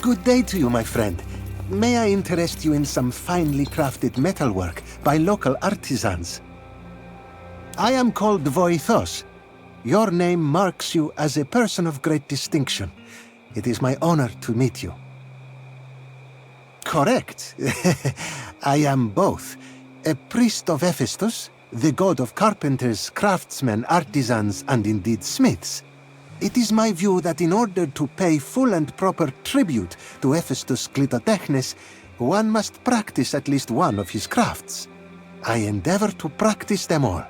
Good day to you, my friend. May I interest you in some finely crafted metalwork by local artisans? I am called Voithos. Your name marks you as a person of great distinction. It is my honor to meet you. Correct. I am both. A priest of Hephaestus, the god of carpenters, craftsmen, artisans, and indeed smiths. It is my view that in order to pay full and proper tribute to Hephaestus Clitotechnes, one must practice at least one of his crafts. I endeavor to practice them all.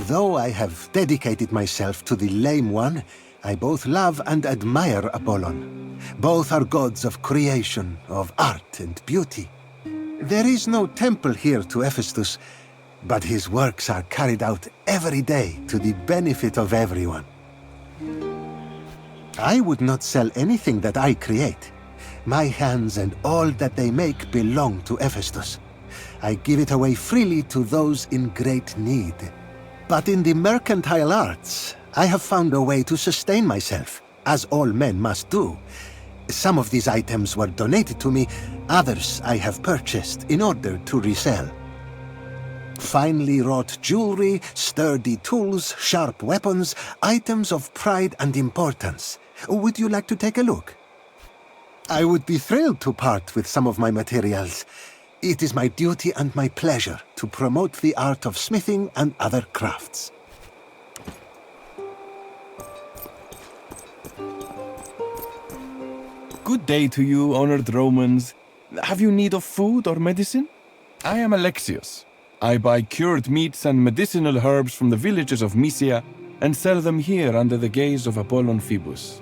Though I have dedicated myself to the lame one, I both love and admire Apollon. Both are gods of creation, of art and beauty. There is no temple here to Hephaestus, but his works are carried out every day to the benefit of everyone. I would not sell anything that I create. My hands and all that they make belong to Hephaestus. I give it away freely to those in great need. But in the mercantile arts, I have found a way to sustain myself, as all men must do. Some of these items were donated to me, others I have purchased in order to resell. Finely wrought jewelry, sturdy tools, sharp weapons, items of pride and importance. Would you like to take a look? I would be thrilled to part with some of my materials. It is my duty and my pleasure to promote the art of smithing and other crafts. Good day to you, honored Romans. Have you need of food or medicine? I am Alexios. I buy cured meats and medicinal herbs from the villages of Mysia and sell them here under the gaze of Apollon Phoebus.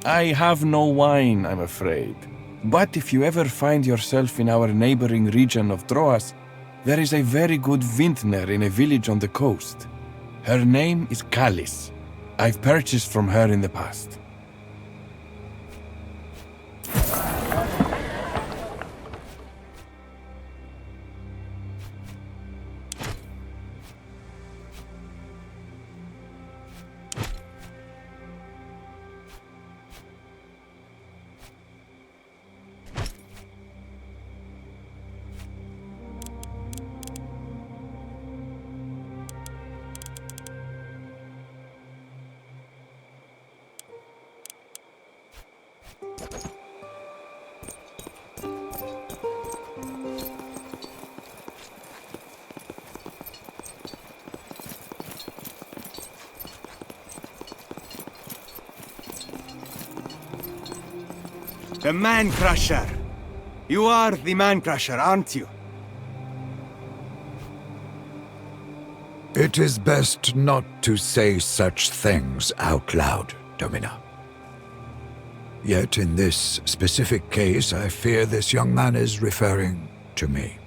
I have no wine, I'm afraid. But if you ever find yourself in our neighboring region of Troas, there is a very good vintner in a village on the coast. Her name is Callis. I've purchased from her in the past. The Man-Crusher. You are the Man-Crusher, aren't you? It is best not to say such things out loud, Domina. Yet in this specific case, I fear this young man is referring to me.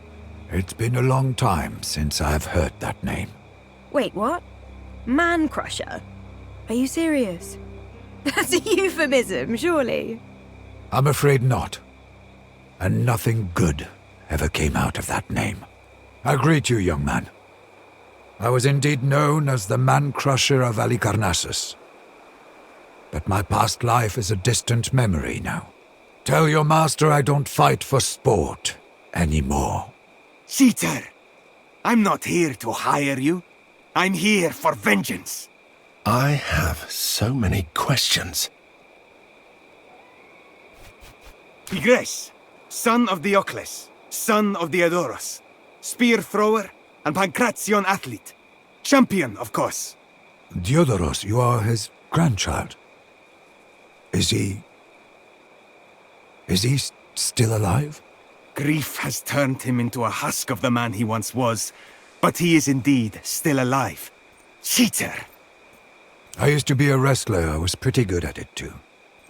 It's been a long time since I've heard that name. Wait, what? Man-Crusher? Are you serious? That's a euphemism, surely. I'm afraid not. And nothing good ever came out of that name. I greet you, young man. I was indeed known as the Man-Crusher of Halicarnassus. But my past life is a distant memory now. Tell your master I don't fight for sport anymore. Cheater! I'm not here to hire you. I'm here for vengeance. I have so many questions. Tigres, son of Diocles, son of Diodorus, spear thrower and Pancration athlete. Champion, of course. Diodorus, you are his grandchild. Is he still alive? Grief has turned him into a husk of the man he once was, but he is indeed still alive. Cheater! I used to be a wrestler. I was pretty good at it too.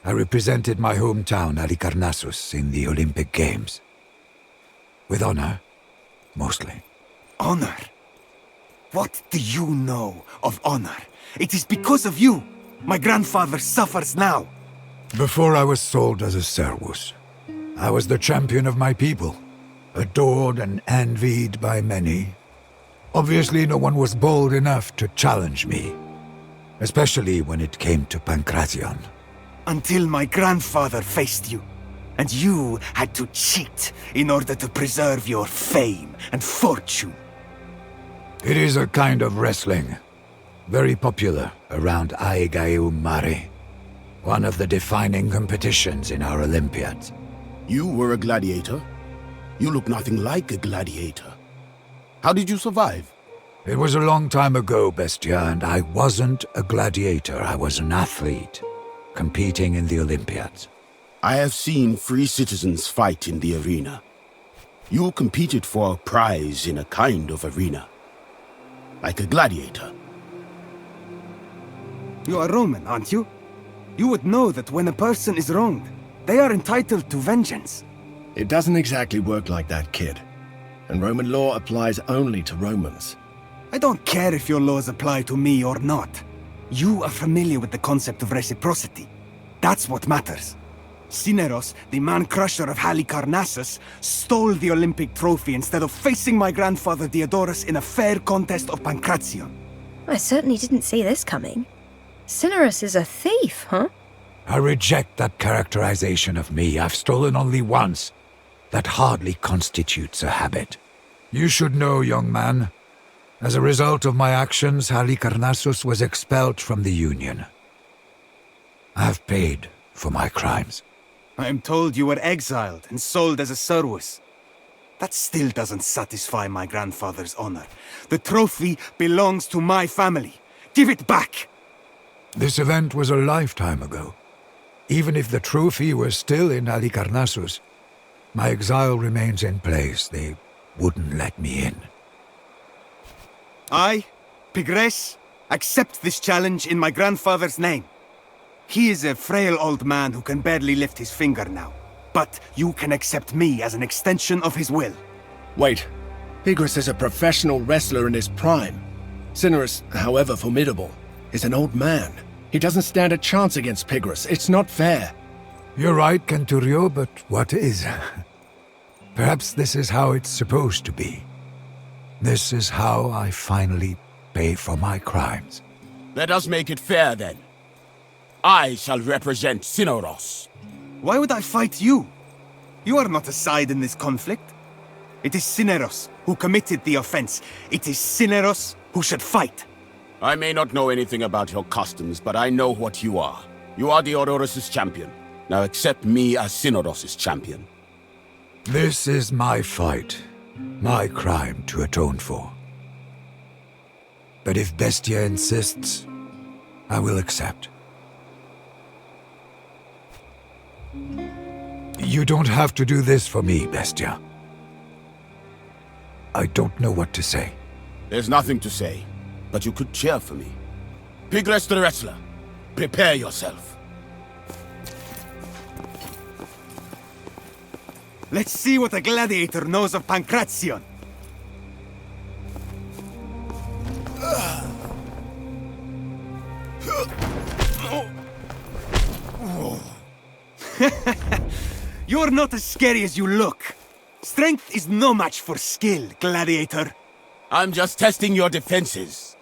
I represented my hometown, Halicarnassus, in the Olympic Games. With honor, mostly. Honor? What do you know of honor? It is because of you my grandfather suffers now. Before I was sold as a servus, I was the champion of my people, adored and envied by many. Obviously, no one was bold enough to challenge me, especially when it came to Pancration. Until my grandfather faced you. And you had to cheat in order to preserve your fame and fortune. It is a kind of wrestling. Very popular around Mare. One of the defining competitions in our Olympiads. You were a gladiator? You look nothing like a gladiator. How did you survive? It was a long time ago, Bestia, and I wasn't a gladiator. I was an athlete, competing in the Olympiads. I have seen free citizens fight in the arena. You competed for a prize in a kind of arena. Like a gladiator. You are Roman, aren't you? You would know that when a person is wronged, they are entitled to vengeance. It doesn't exactly work like that, kid. And Roman law applies only to Romans. I don't care if your laws apply to me or not. You are familiar with the concept of reciprocity. That's what matters. Cineros, the man-crusher of Halicarnassus, stole the Olympic trophy instead of facing my grandfather Diodorus in a fair contest of Pancration. I certainly didn't see this coming. Cineros is a thief, huh? I reject that characterization of me. I've stolen only once. That hardly constitutes a habit. You should know, young man. As a result of my actions, Halicarnassus was expelled from the Union. I've paid for my crimes. I am told you were exiled and sold as a servus. That still doesn't satisfy my grandfather's honor. The trophy belongs to my family. Give it back! This event was a lifetime ago. Even if the trophy were still in Halicarnassus, my exile remains in place. They wouldn't let me in. I, Pigres, accept this challenge in my grandfather's name. He is a frail old man who can barely lift his finger now. But you can accept me as an extension of his will. Wait. Pigres is a professional wrestler in his prime. Cineros, however formidable, is an old man. He doesn't stand a chance against Pigres. It's not fair. You're right, Centurio, but what is? Perhaps this is how it's supposed to be. This is how I finally pay for my crimes. Let us make it fair then. I shall represent Cineros. Why would I fight you? You are not a side in this conflict. It is Cineros who committed the offense. It is Cineros who should fight. I may not know anything about your customs, but I know what you are. You are Diodorus' champion. Now accept me as Cineros' champion. This is my fight. My crime to atone for. But if Bestia insists, I will accept. You don't have to do this for me, Bestia. I don't know what to say. There's nothing to say, but you could cheer for me. Pigres the wrestler, prepare yourself. Let's see what a gladiator knows of Pancration. You're not as scary as you look. Strength is no match for skill, gladiator. I'm just testing your defenses.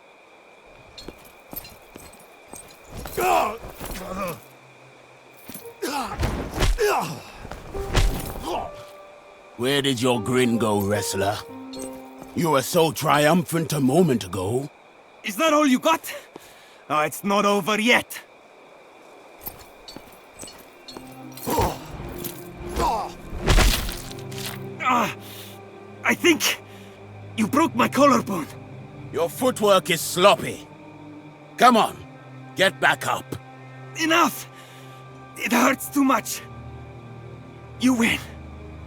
Where did your grin go, wrestler? You were so triumphant a moment ago. Is that all you got? Oh, it's not over yet. I think you broke my collarbone. Your footwork is sloppy. Come on, get back up. Enough! It hurts too much. You win.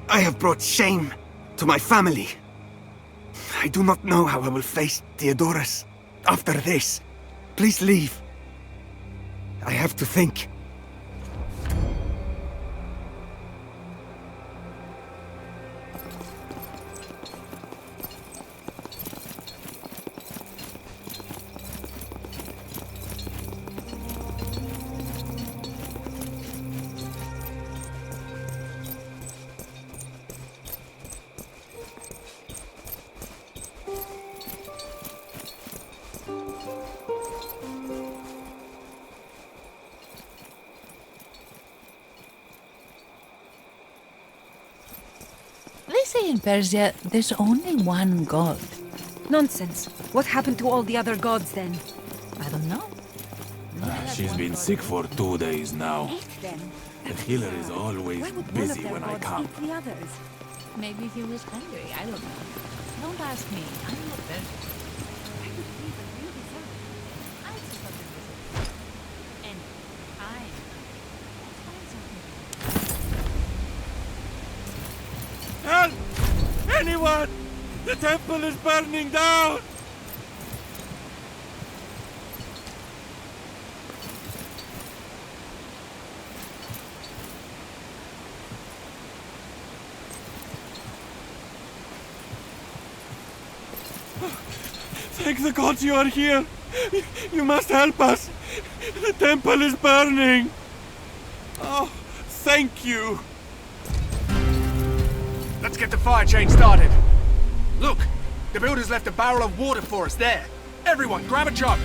I have brought shame to my family. I do not know how I will face Diodorus after this. Please leave. I have to think. say in Persia there's only one god. Nonsense. What happened to all the other gods then? I don't know. She's been sick for 2 days now. Then. The healer is always busy when I come. The others? Maybe he was hungry. I don't know. Don't ask me. I'm not Persian. I could believe that you deserve it. I just thought it was a and time. Help! Anyone! The temple is burning down! Thank the gods you are here! You must help us! The temple is burning! Oh, thank you! Let's get the fire chain started. Look, the builders left a barrel of water for us there. Everyone, grab a jug.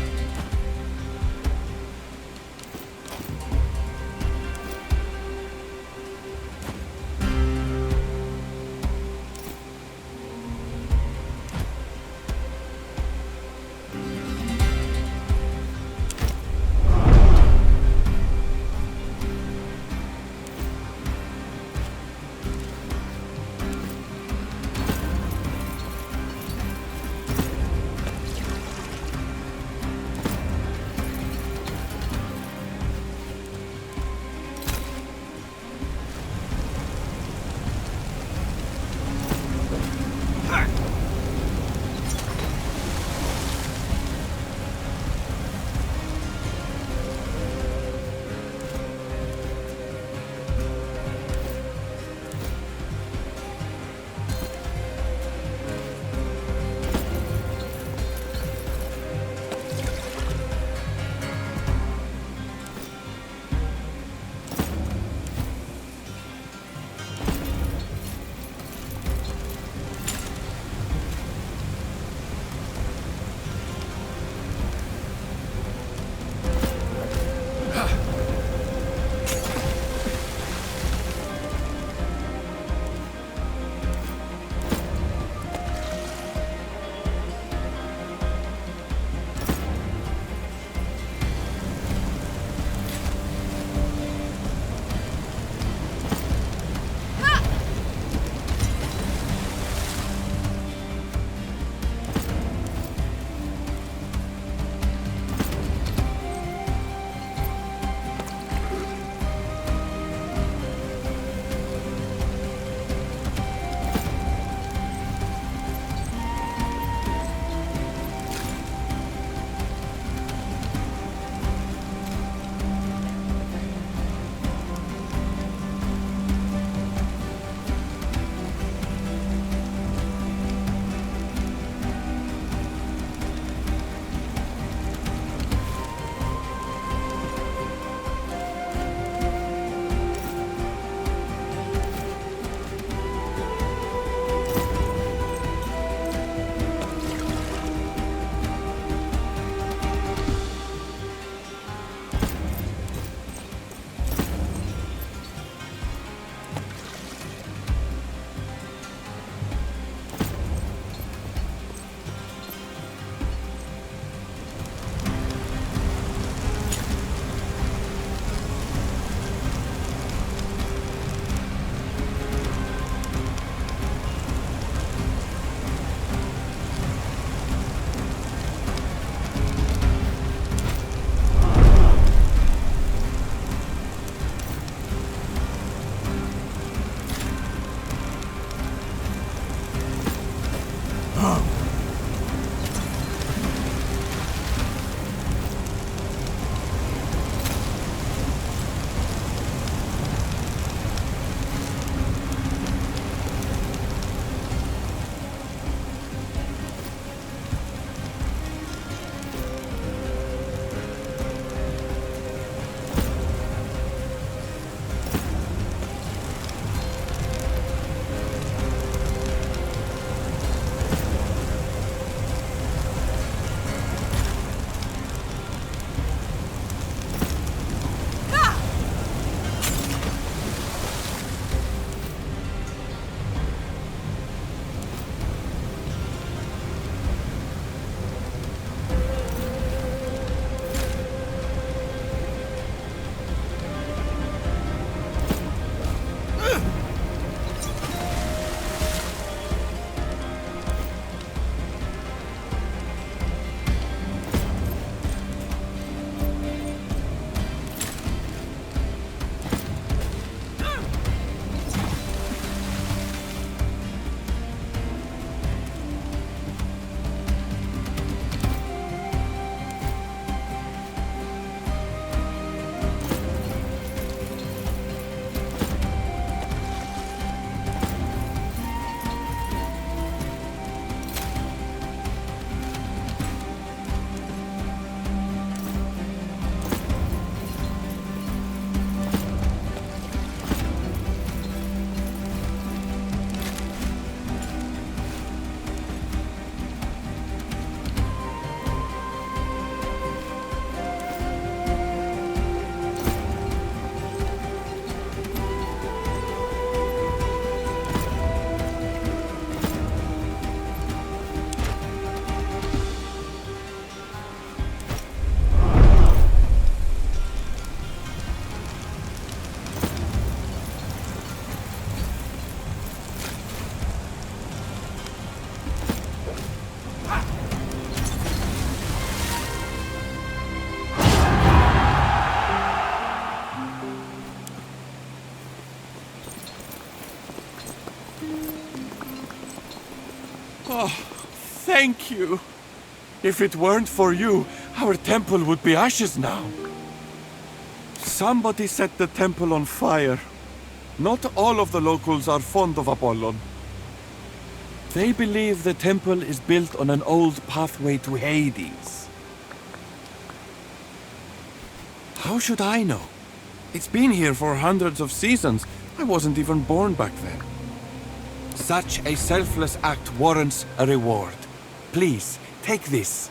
Oh, thank you. If it weren't for you, our temple would be ashes now. Somebody set the temple on fire. Not all of the locals are fond of Apollon. They believe the temple is built on an old pathway to Hades. How should I know? It's been here for hundreds of seasons. I wasn't even born back then. Such a selfless act warrants a reward. Please, take this.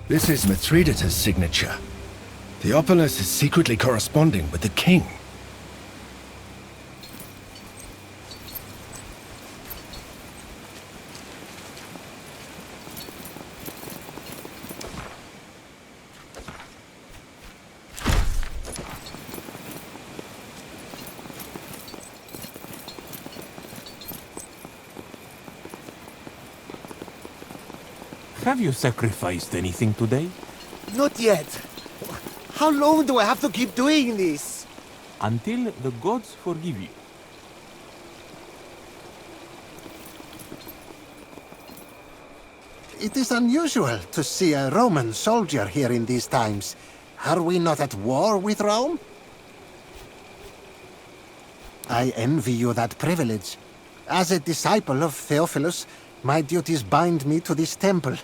This is Mithridates' signature. Theophilus is secretly corresponding with the king. Have you sacrificed anything today? Not yet. How long do I have to keep doing this? Until the gods forgive you. It is unusual to see a Roman soldier here in these times. Are we not at war with Rome? I envy you that privilege. As a disciple of Theophilus, my duties bind me to this temple.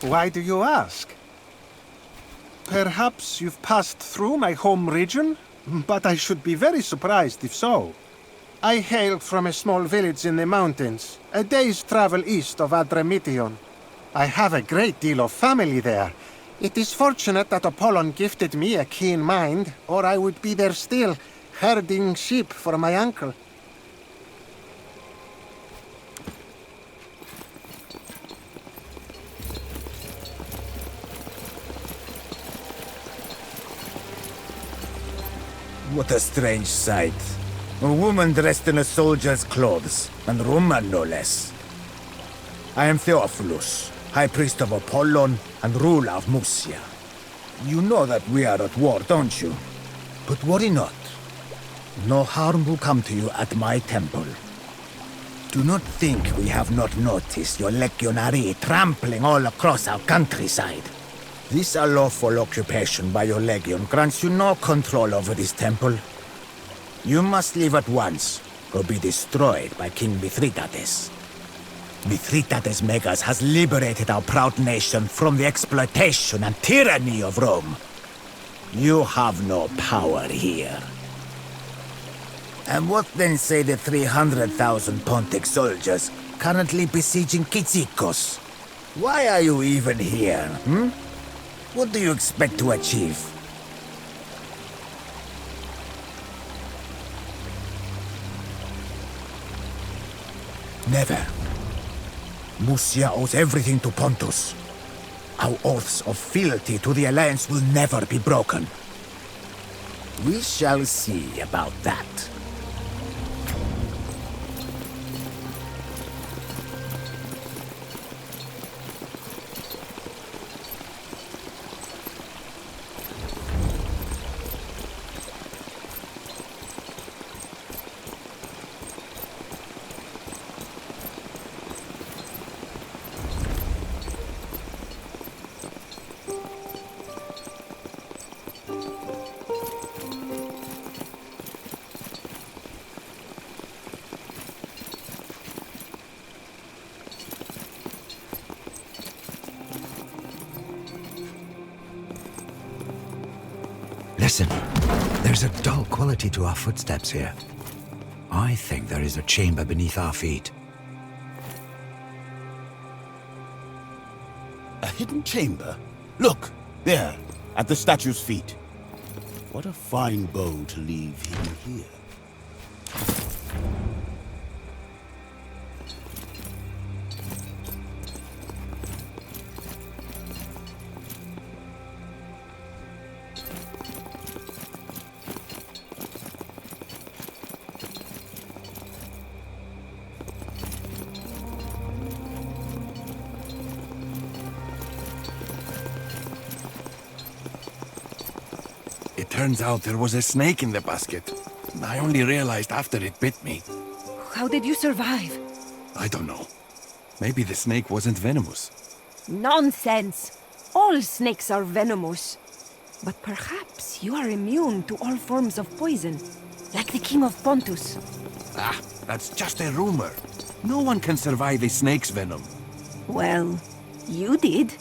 Why do you ask? Perhaps you've passed through my home region? But I should be very surprised if so. I hail from a small village in the mountains, a day's travel east of Adramyttion. I have a great deal of family there. It is fortunate that Apollon gifted me a keen mind, or I would be there still, herding sheep for my uncle. What a strange sight. A woman dressed in a soldier's clothes, and Roman no less. I am Theophilus, High Priest of Apollon and ruler of Mysia. You know that we are at war, don't you? But worry not. No harm will come to you at my temple. Do not think we have not noticed your legionary trampling all across our countryside. This unlawful occupation by your legion grants you no control over this temple. You must leave at once, or be destroyed by King Mithridates. Mithridates Megas has liberated our proud nation from the exploitation and tyranny of Rome. You have no power here. And what then say the 300,000 Pontic soldiers currently besieging Kyzikos? Why are you even here, What do you expect to achieve? Never. Mysia owes everything to Pontus. Our oaths of fealty to the Alliance will never be broken. We shall see about that. Listen, there's a dull quality to our footsteps here. I think there is a chamber beneath our feet. A hidden chamber? Look, there, at the statue's feet. What a fine bow to leave hidden here. It turns out there was a snake in the basket. I only realized after it bit me. How did you survive? I don't know. Maybe the snake wasn't venomous. Nonsense! All snakes are venomous. But perhaps you are immune to all forms of poison, like the King of Pontus. Ah, that's just a rumor. No one can survive a snake's venom. Well, you did.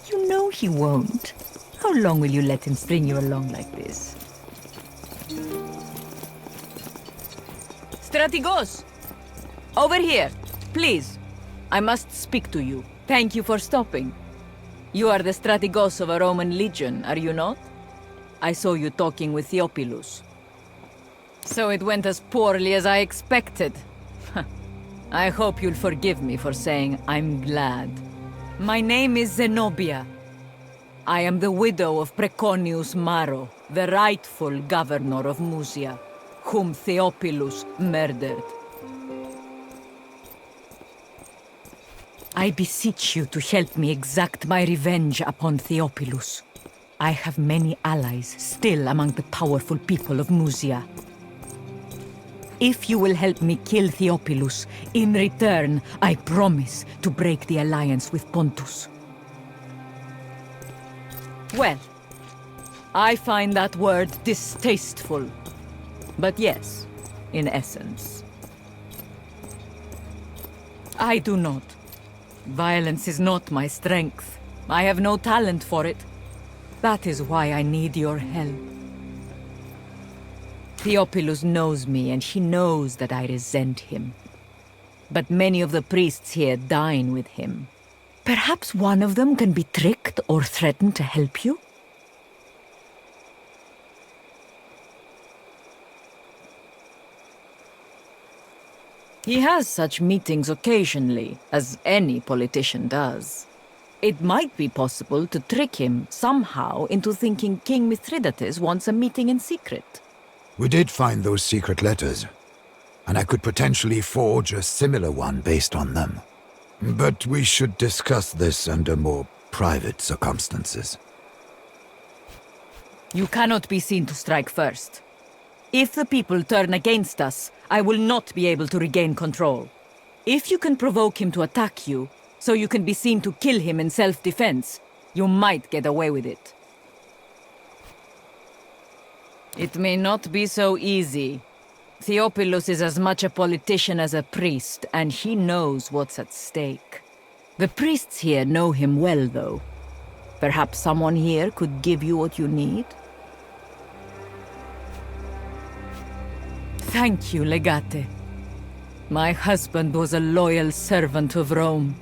You know he won't. How long will you let him string you along like this? Strategos! Over here, please. I must speak to you. Thank you for stopping. You are the Strategos of a Roman legion, are you not? I saw you talking with Theophilus. So it went as poorly as I expected. I hope you'll forgive me for saying I'm glad. My name is Zenobia. I am the widow of Preconius Maro, the rightful governor of Musia, whom Theophilus murdered. I beseech you to help me exact my revenge upon Theophilus. I have many allies still among the powerful people of Musia. If you will help me kill Theophilus, in return, I promise to break the alliance with Pontus. Well, I find that word distasteful. But yes, in essence. I do not. Violence is not my strength. I have no talent for it. That is why I need your help. Theophilus knows me, and he knows that I resent him. But many of the priests here dine with him. Perhaps one of them can be tricked or threatened to help you? He has such meetings occasionally, as any politician does. It might be possible to trick him somehow into thinking King Mithridates wants a meeting in secret. We did find those secret letters, and I could potentially forge a similar one based on them. But we should discuss this under more private circumstances. You cannot be seen to strike first. If the people turn against us, I will not be able to regain control. If you can provoke him to attack you, so you can be seen to kill him in self-defense, you might get away with it. It may not be so easy. Theophilus is as much a politician as a priest, and he knows what's at stake. The priests here know him well, though. Perhaps someone here could give you what you need? Thank you, Legate. My husband was a loyal servant of Rome.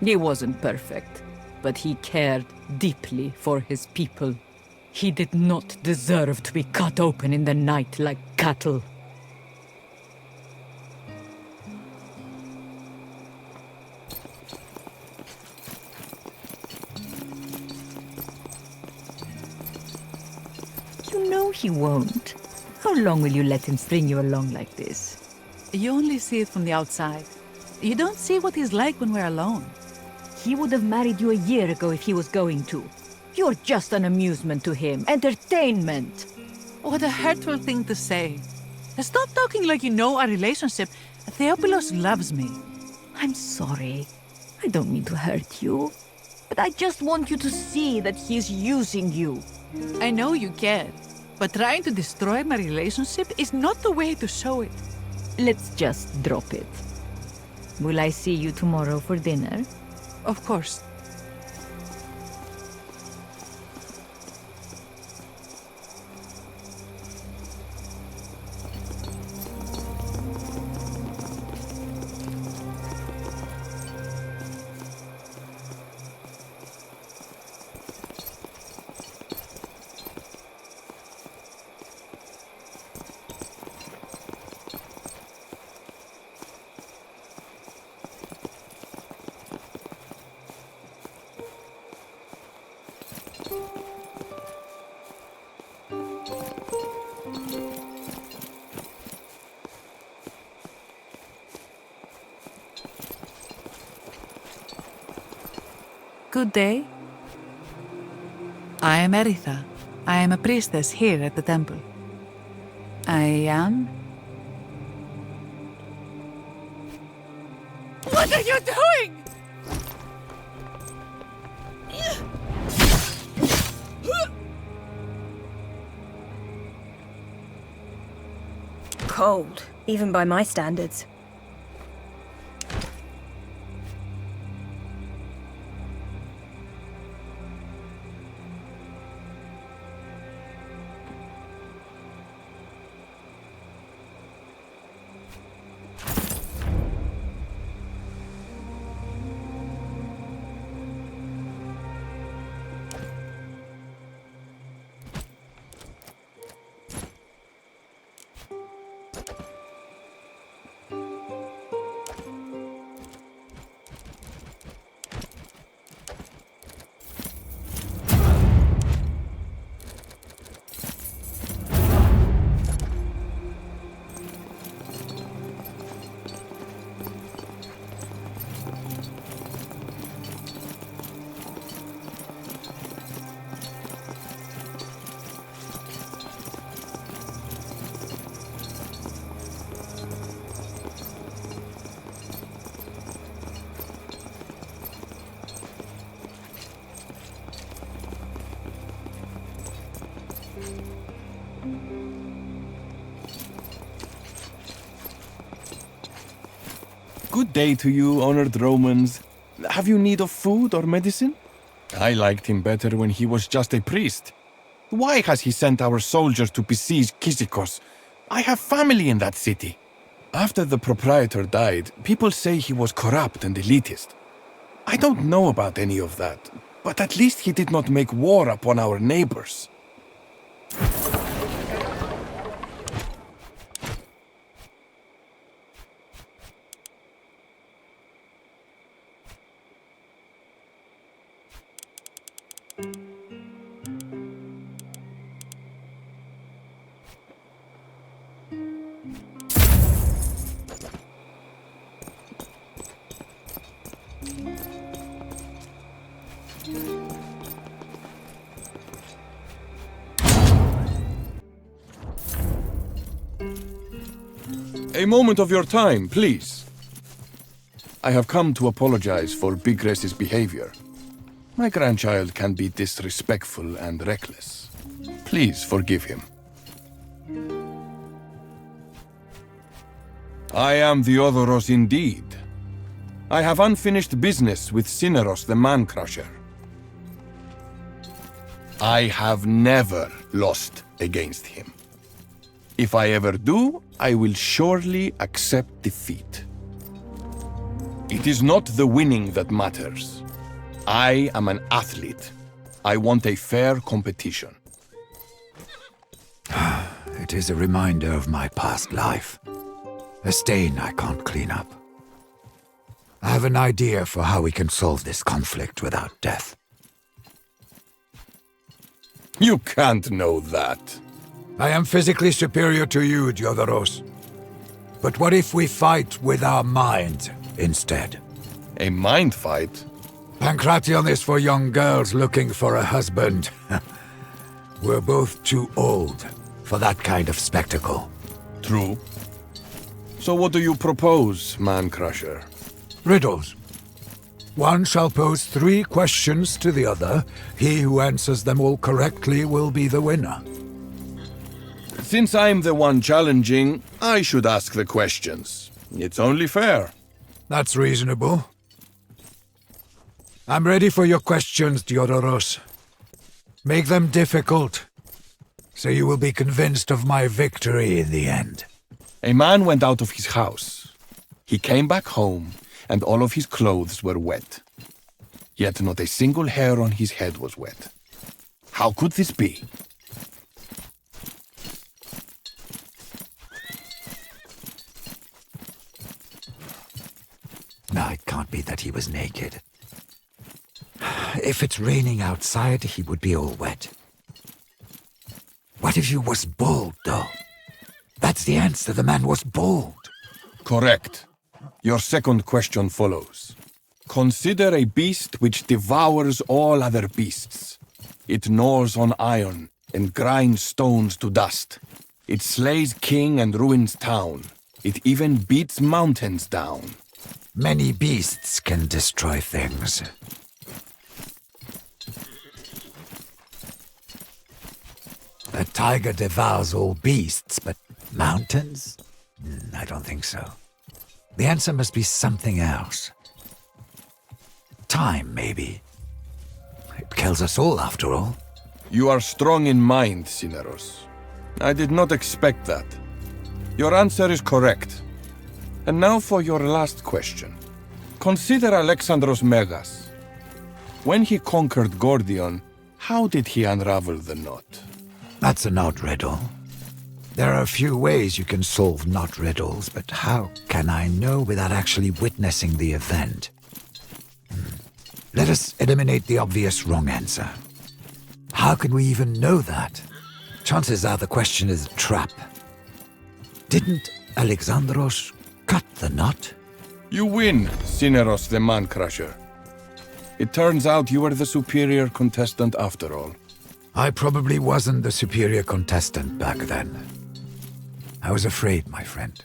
He wasn't perfect, but he cared deeply for his people. He did not deserve to be cut open in the night like cattle. You know he won't. How long will you let him string you along like this? You only see it from the outside. You don't see what he's like when we're alone. He would have married you a year ago if he was going to. You're just an amusement to him. Entertainment. What a hurtful thing to say. Stop talking like you know our relationship. Theophilus loves me. I'm sorry. I don't mean to hurt you. But I just want you to see that he's using you. I know you care. But trying to destroy my relationship is not the way to show it. Let's just drop it. Will I see you tomorrow for dinner? Of course. Good day. I am Eritha. I am a priestess here at the temple. I am... What are you doing? Cold, even by my standards. Good day to you, honored Romans. Have you need of food or medicine? I liked him better when he was just a priest. Why has he sent our soldiers to besiege Kyzikos? I have family in that city. After the proprietor died, people say he was corrupt and elitist. I don't know about any of that, but at least he did not make war upon our neighbors. A moment of your time, please. I have come to apologize for Bigres's behavior. My grandchild can be disrespectful and reckless. Please forgive him. I am Theodoros indeed. I have unfinished business with Cineros the Man-Crusher. I have never lost against him. If I ever do, I will surely accept defeat. It is not the winning that matters. I am an athlete. I want a fair competition. It is a reminder of my past life. A stain I can't clean up. I have an idea for how we can solve this conflict without death. You can't know that. I am physically superior to you, Theodoros. But what if we fight with our mind instead? A mind fight? Pancration is for young girls looking for a husband. We're both too old for that kind of spectacle. True. So what do you propose, Man-Crusher? Riddles. One shall pose 3 questions to the other. He who answers them all correctly will be the winner. Since I'm the one challenging, I should ask the questions. It's only fair. That's reasonable. I'm ready for your questions, Theodoros. Make them difficult, so you will be convinced of my victory in the end. A man went out of his house. He came back home, and all of his clothes were wet. Yet not a single hair on his head was wet. How could this be? No, it can't be that he was naked. If it's raining outside, he would be all wet. What if he was bald, though? That's the answer. The man was bald. Correct. Your second question follows. Consider a beast which devours all other beasts. It gnaws on iron and grinds stones to dust. It slays king and ruins town. It even beats mountains down. Many beasts can destroy things. A tiger devours all beasts, but mountains? I don't think so. The answer must be something else. Time, maybe. It kills us all, after all. You are strong in mind, Cineros. I did not expect that. Your answer is correct. And now for your last question. Consider Alexandros Megas. When he conquered Gordion, how did he unravel the knot? That's an odd riddle. There are a few ways you can solve knot riddles, but how can I know without actually witnessing the event? Let us eliminate the obvious wrong answer. How can we even know that? Chances are the question is a trap. Didn't Alexandros cut the knot? You win, Cineros the Man-Crusher. It turns out you were the superior contestant after all. I probably wasn't the superior contestant back then. I was afraid, my friend.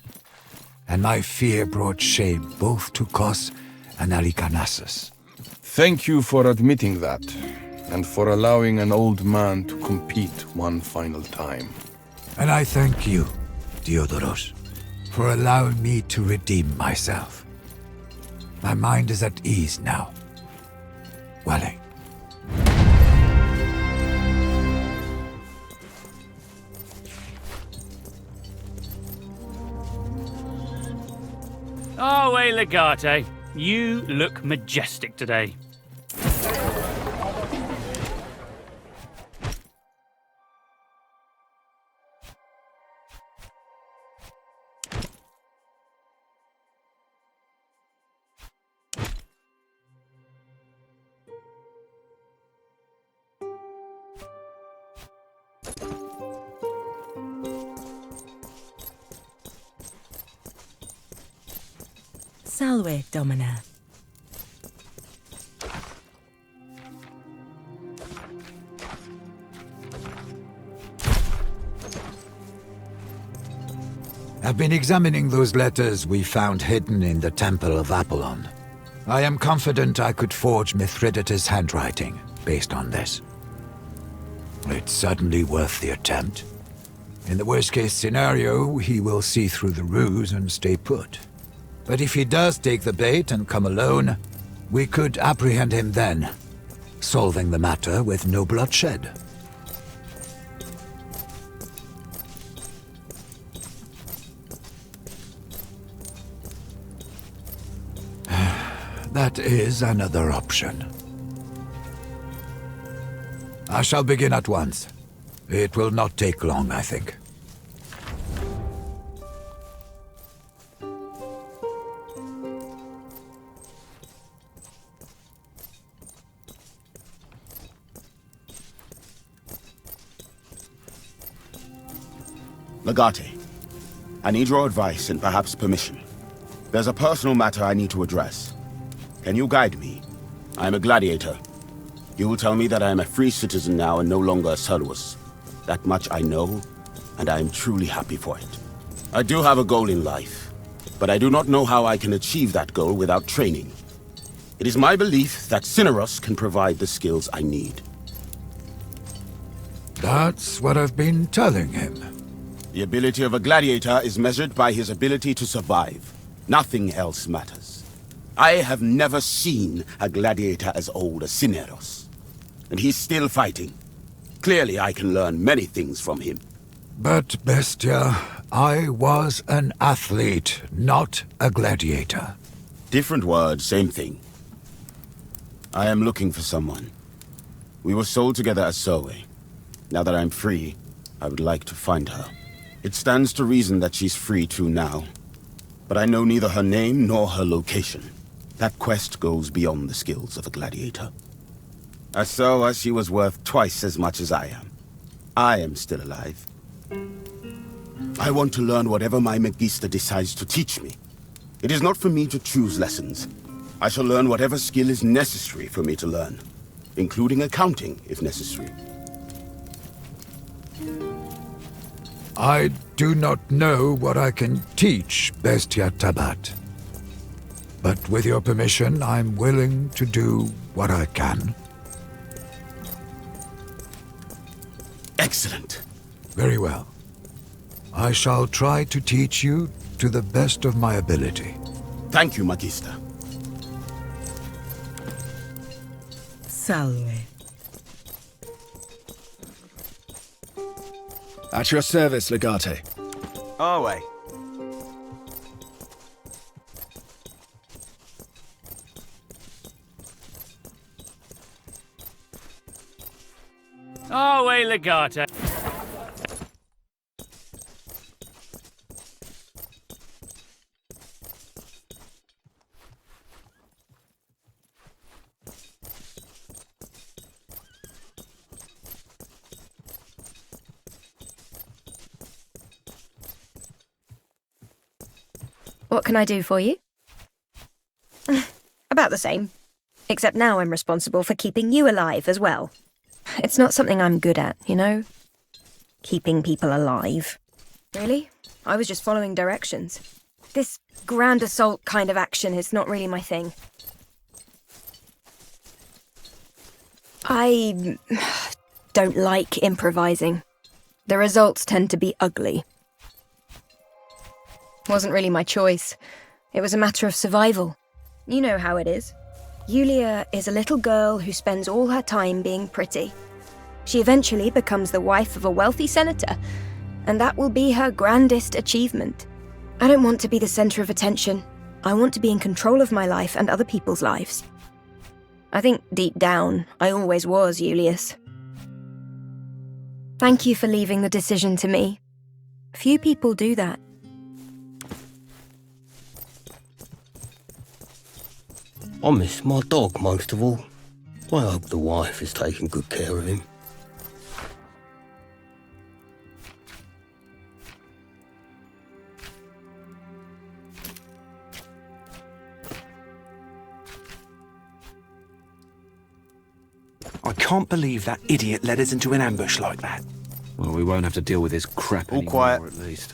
And my fear brought shame both to Kos and Halicarnassus. Thank you for admitting that, and for allowing an old man to compete one final time. And I thank you, Theodoros, for allowing me to redeem myself. My mind is at ease now. Wale. Oh, hey, Legate. You look majestic today. Salve, Domina. I've been examining those letters we found hidden in the Temple of Apollon. I am confident I could forge Mithridates' handwriting based on this. It's certainly worth the attempt. In the worst-case scenario, he will see through the ruse and stay put. But if he does take the bait and come alone, we could apprehend him then, solving the matter with no bloodshed. That is another option. I shall begin at once. It will not take long, I think. Legate, I need your advice and perhaps permission. There's a personal matter I need to address. Can you guide me? I am a gladiator. You will tell me that I am a free citizen now and no longer a servus. That much I know, and I am truly happy for it. I do have a goal in life, but I do not know how I can achieve that goal without training. It is my belief that Cineros can provide the skills I need. That's what I've been telling him. The ability of a gladiator is measured by his ability to survive. Nothing else matters. I have never seen a gladiator as old as Cineros. And he's still fighting. Clearly I can learn many things from him. But, Bestia, I was an athlete, not a gladiator. Different words, same thing. I am looking for someone. We were sold together as Zoe. Now that I'm free, I would like to find her. It stands to reason that she's free too now. But I know neither her name nor her location. That quest goes beyond the skills of a gladiator. As so, she was worth twice as much as I am. I am still alive. I want to learn whatever my Magister decides to teach me. It is not for me to choose lessons. I shall learn whatever skill is necessary for me to learn, including accounting, if necessary. I do not know what I can teach, Bestia Tabat. But with your permission, I'm willing to do what I can. Excellent. Very well. I shall try to teach you to the best of my ability. Thank you, Magister. Salve. At your service, Legate. Away. Away, Legata. What can I do for you? About the same. Except now I'm responsible for keeping you alive as well. It's not something I'm good at, you know? Keeping people alive. Really? I was just following directions. This grand assault kind of action is not really my thing. I don't like improvising. The results tend to be ugly. Wasn't really my choice. It was a matter of survival. You know how it is. Yulia is a little girl who spends all her time being pretty. She eventually becomes the wife of a wealthy senator, and that will be her grandest achievement. I don't want to be the center of attention. I want to be in control of my life and other people's lives. I think deep down, I always was, Julius. Thank you for leaving the decision to me. Few people do that. I miss my dog most of all. I hope the wife is taking good care of him. I can't believe that idiot led us into an ambush like that. Well, we won't have to deal with his crap All anymore, quiet. at least.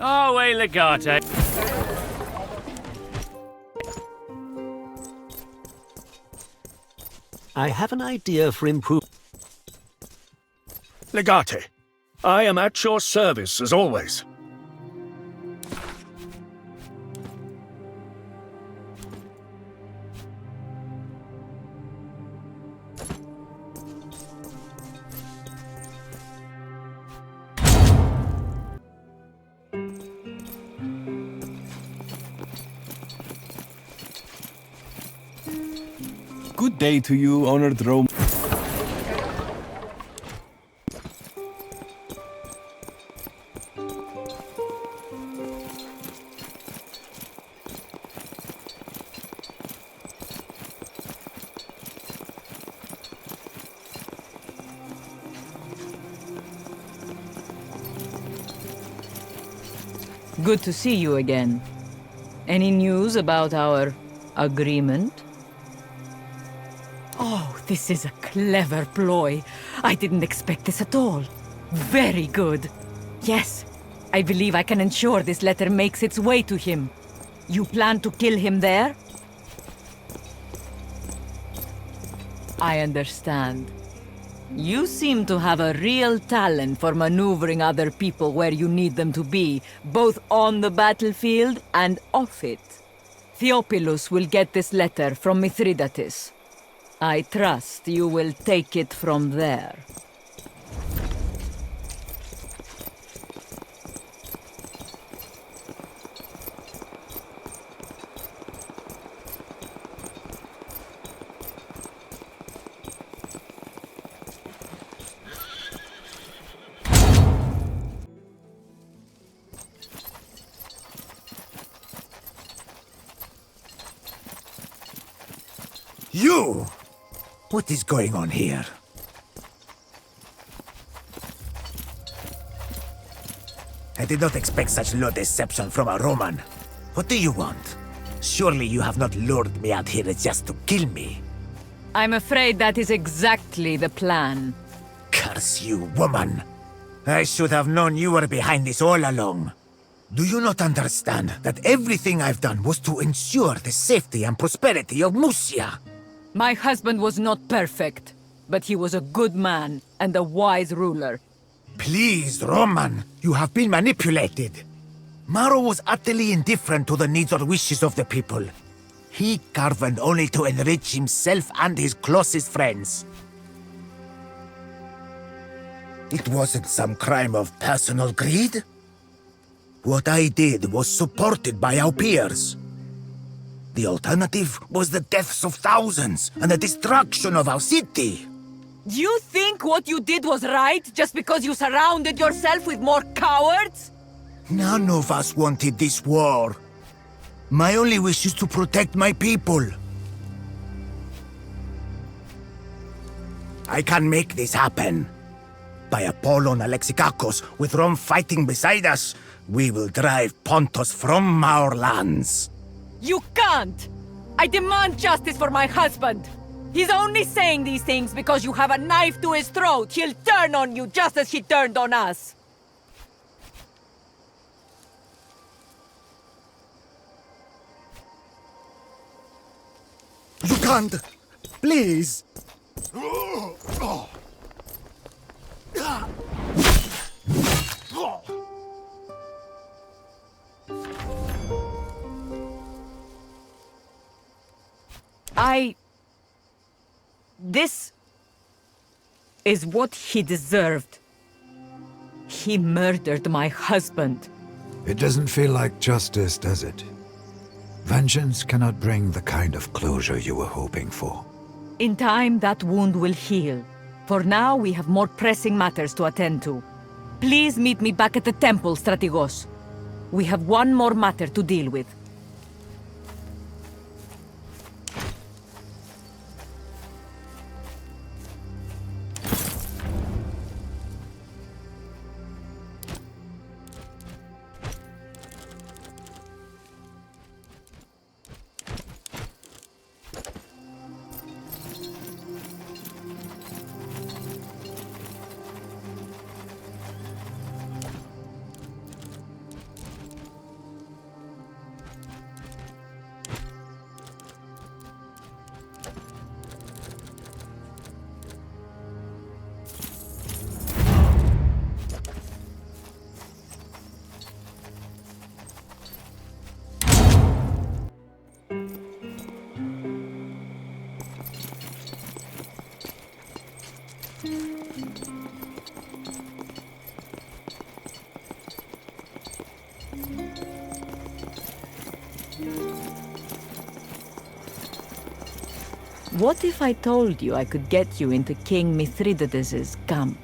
Oh, hey, Legate. I have an idea for improvement. Legate, I am at your service as always. Good day to you, honored Rome. Good to see you again. Any news about our agreement? Oh, this is a clever ploy. I didn't expect this at all. Very good. Yes, I believe I can ensure this letter makes its way to him. You plan to kill him there? I understand. You seem to have a real talent for maneuvering other people where you need them to be, both on the battlefield and off it. Theophilus will get this letter from Mithridates. I trust you will take it from there. You! What is going on here? I did not expect such low deception from a Roman. What do you want? Surely you have not lured me out here just to kill me. I'm afraid that is exactly the plan. Curse you, woman! I should have known you were behind this all along. Do you not understand that everything I've done was to ensure the safety and prosperity of Musia? My husband was not perfect, but he was a good man and a wise ruler. Please, Roman, you have been manipulated. Maro was utterly indifferent to the needs or wishes of the people. He governed only to enrich himself and his closest friends. It wasn't some crime of personal greed. What I did was supported by our peers. The alternative was the deaths of thousands and the destruction of our city. Do you think what you did was right just because you surrounded yourself with more cowards? None of us wanted this war. My only wish is to protect my people. I can make this happen. By Apollon Alexikakos, with Rome fighting beside us, we will drive Pontus from our lands. You can't! I demand justice for my husband! He's only saying these things because you have a knife to his throat. He'll turn on you just as he turned on us. You can't! Please! This is what he deserved. He murdered my husband. It doesn't feel like justice, does it? Vengeance cannot bring the kind of closure you were hoping for. In time, that wound will heal. For now, we have more pressing matters to attend to. Please meet me back at the temple, Strategos. We have one more matter to deal with. What if I told you I could get you into King Mithridates' camp?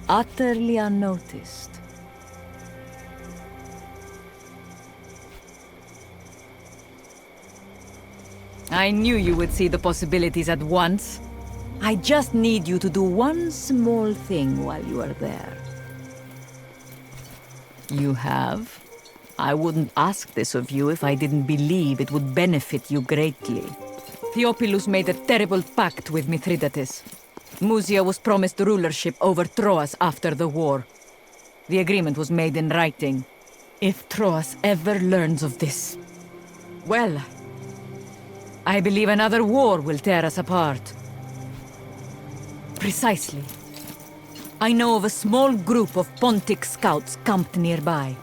Utterly unnoticed. I knew you would see the possibilities at once. I just need you to do one small thing while you are there. You have. I wouldn't ask this of you if I didn't believe it would benefit you greatly. Theophilus made a terrible pact with Mithridates. Musia was promised rulership over Troas after the war. The agreement was made in writing. If Troas ever learns of this, well, I believe another war will tear us apart. Precisely. I know of a small group of Pontic scouts camped nearby.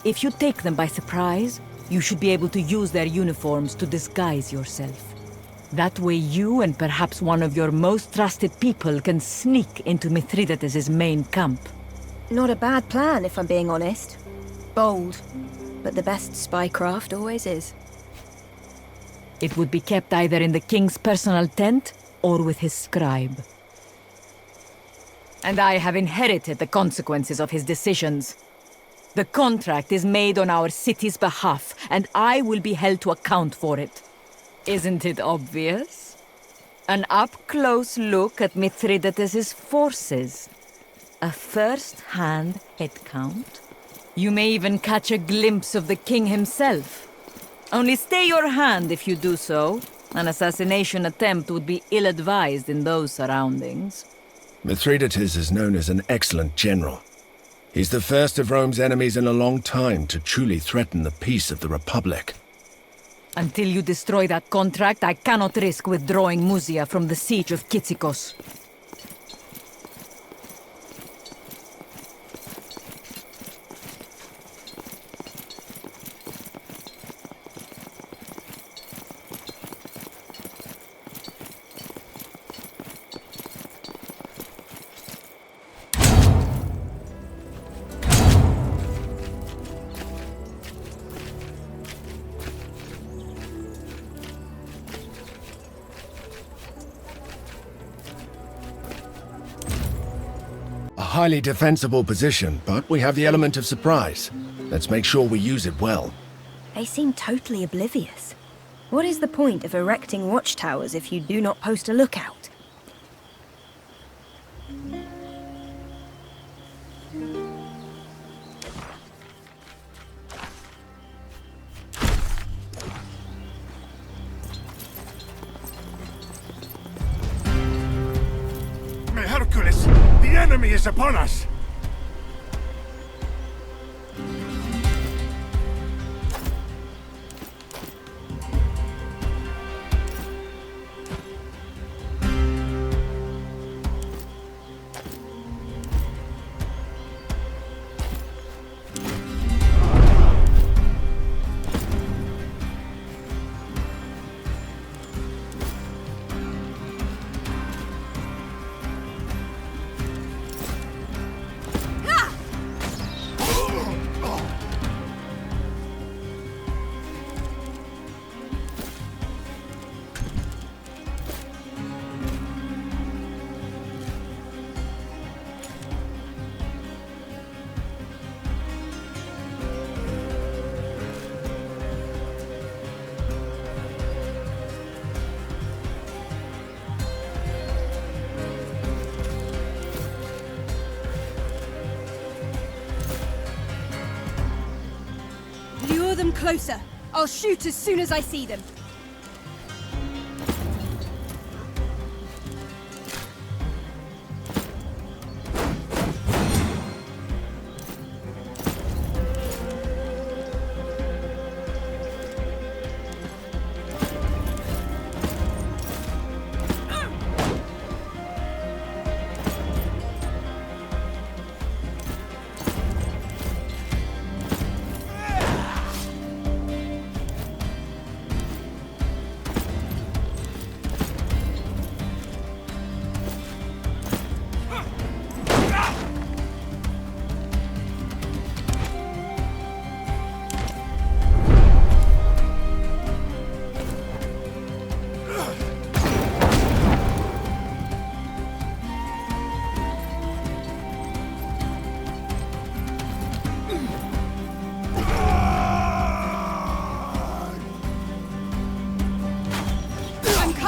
If you take them by surprise, you should be able to use their uniforms to disguise yourself. That way you and perhaps one of your most trusted people can sneak into Mithridates' main camp. Not a bad plan, if I'm being honest. Bold, but the best spycraft always is. It would be kept either in the king's personal tent or with his scribe. And I have inherited the consequences of his decisions. The contract is made on our city's behalf, and I will be held to account for it. Isn't it obvious? An up-close look at Mithridates' forces. A first-hand head count. You may even catch a glimpse of the king himself. Only stay your hand if you do so. An assassination attempt would be ill-advised in those surroundings. Mithridates is known as an excellent general. He's the first of Rome's enemies in a long time to truly threaten the peace of the Republic. Until you destroy that contract, I cannot risk withdrawing Musia from the siege of Kitsikos. Highly defensible position, but we have the element of surprise. Let's make sure we use it well. They seem totally oblivious. What is the point of erecting watchtowers if you do not post a lookout? Hercules, the enemy is upon us! Lure them closer. I'll shoot as soon as I see them.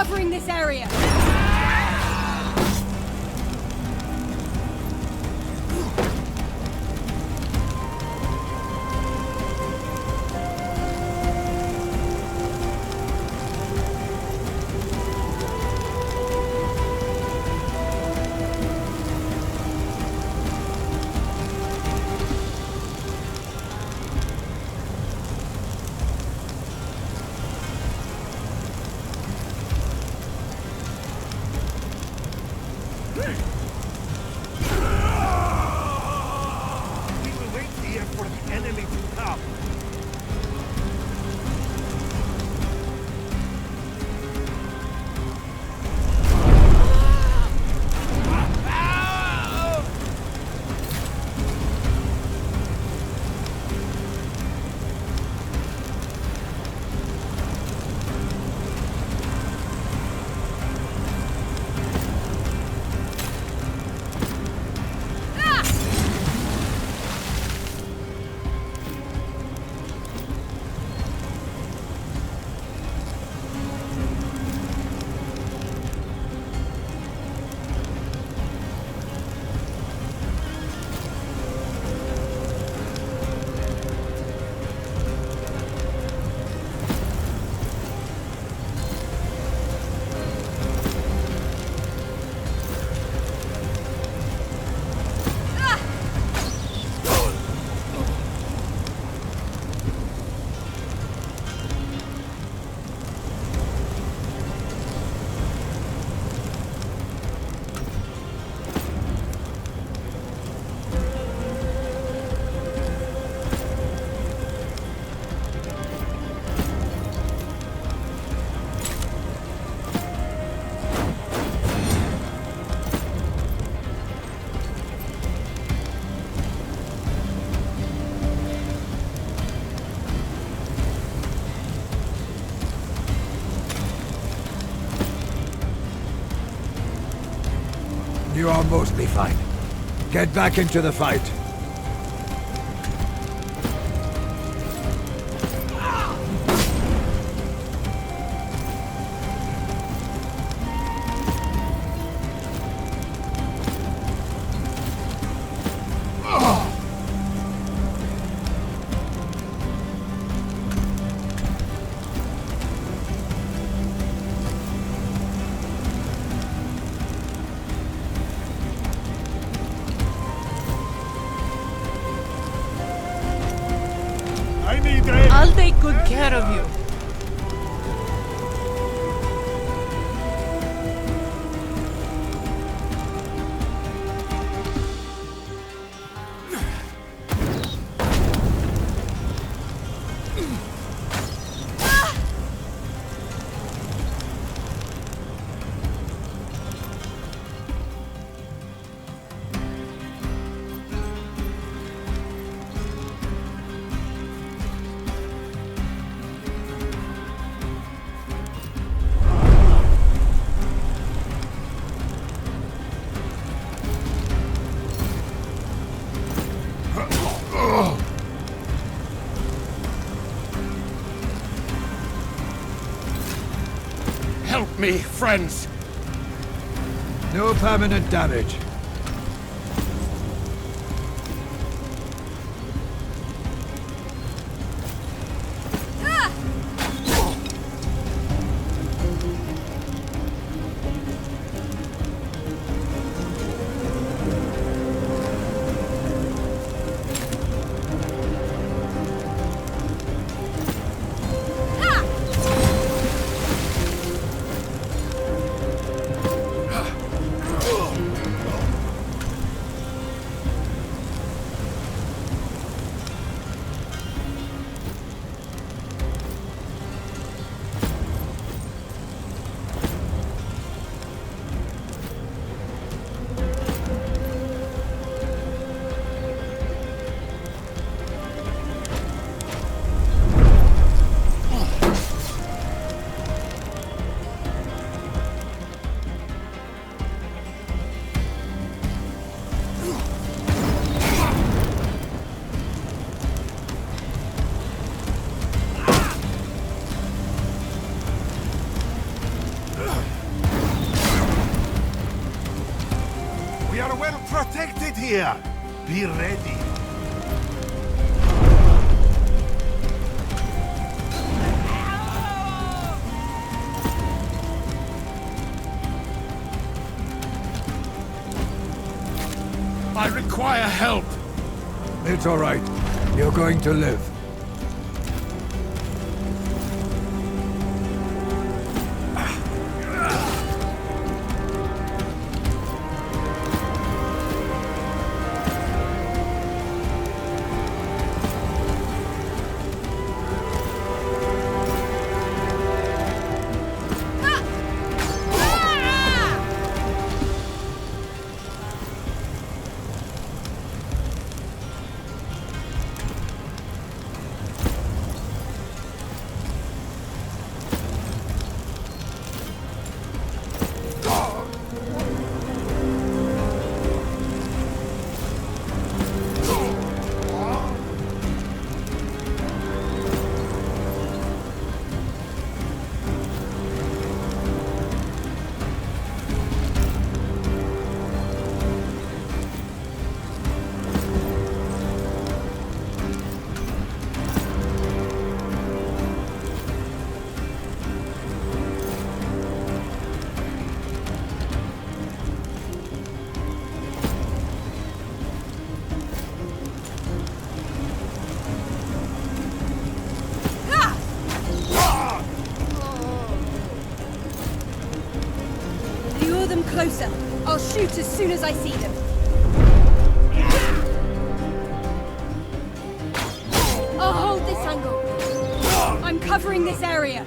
covering this area. You are mostly fine. Get back into the fight. I'll take good care of you. Help me, friends! No permanent damage. well protected here. Be ready. I require help. It's all right. You're going to live. Closer. I'll shoot as soon as I see them. I'll hold this angle. I'm covering this area.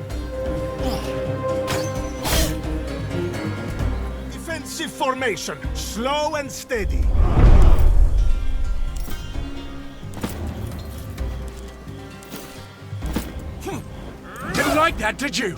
Defensive formation. Slow and steady. Didn't like that, did you?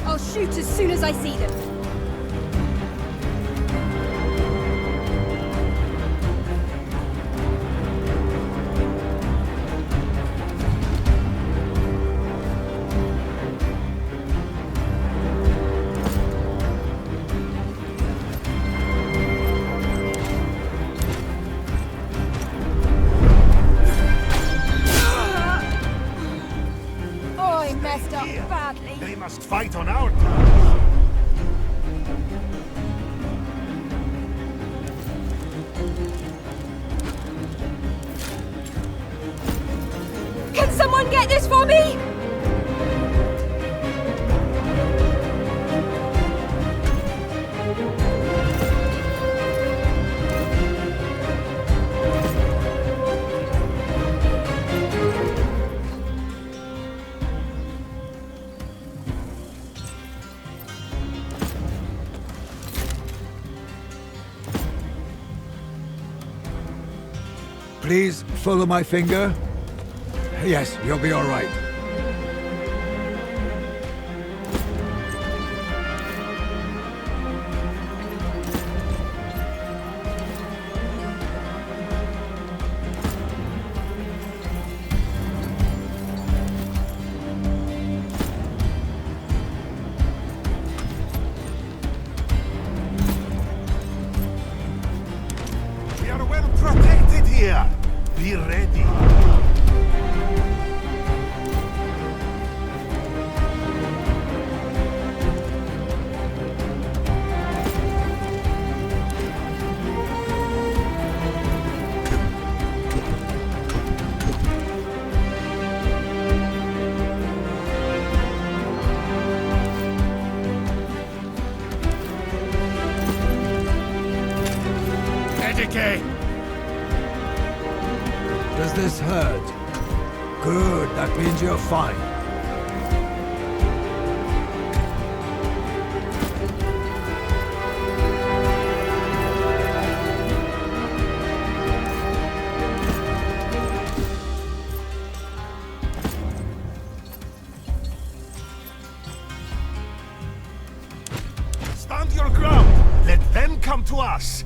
I'll shoot as soon as I see them. They must fight on our terms. Can someone get this for me? Please follow my finger. Yes, you'll be all right. Okay. Does this hurt? Good, that means you're fine. Stand your ground! Let them come to us!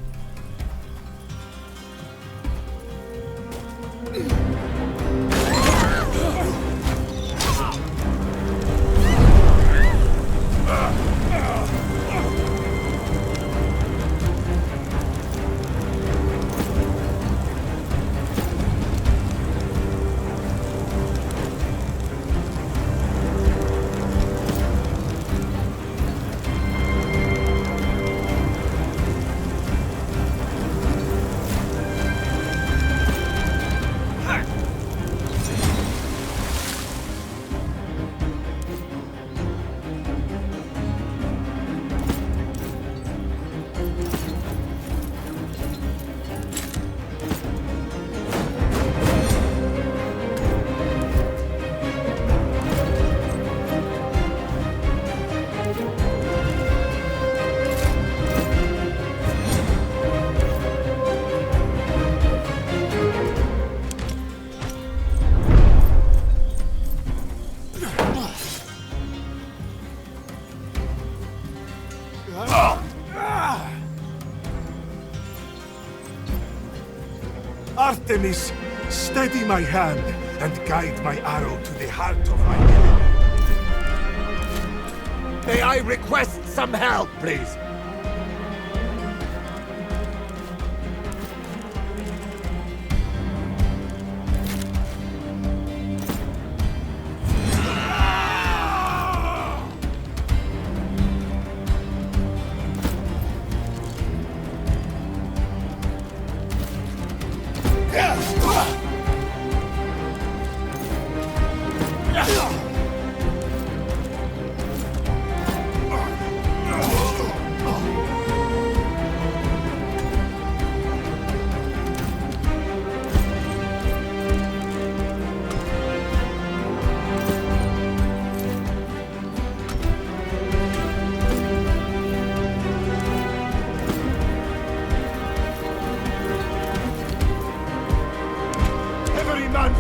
Artemis, steady my hand and guide my arrow to the heart of my enemy. May I request some help, please?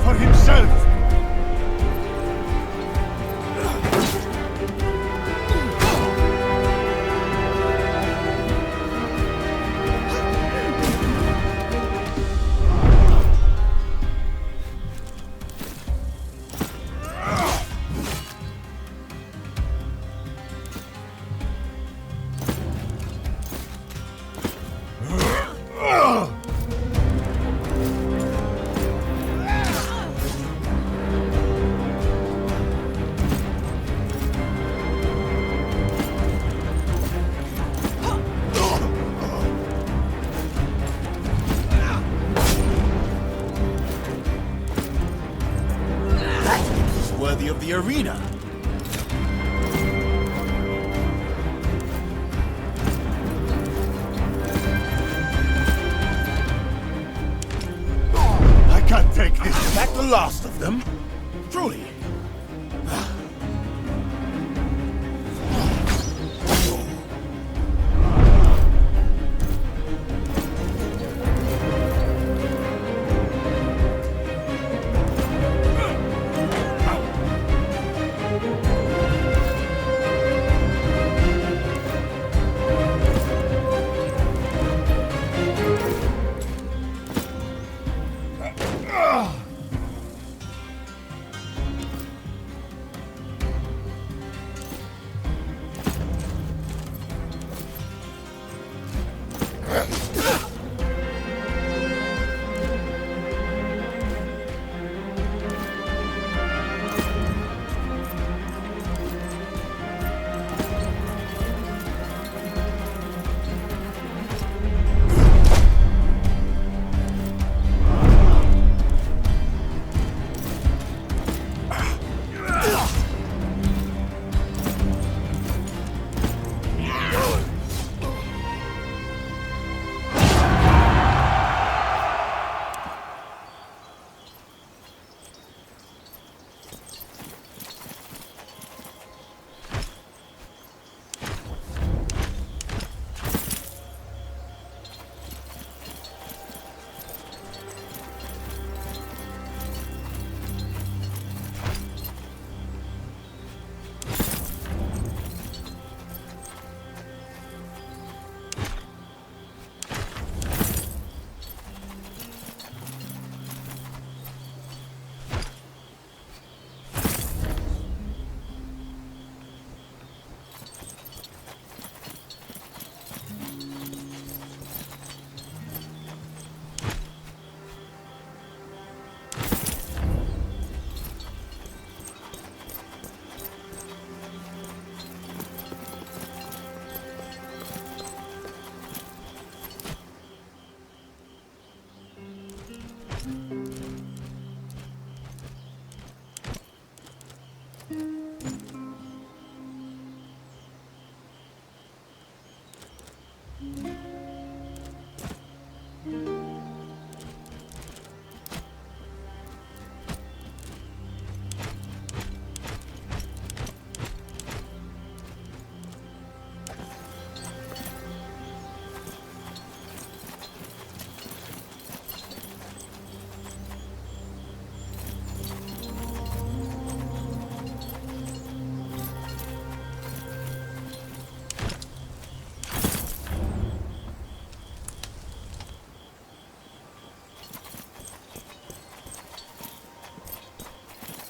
For himself! Worthy of the arena. I can't take this. Is that the last of them? Truly.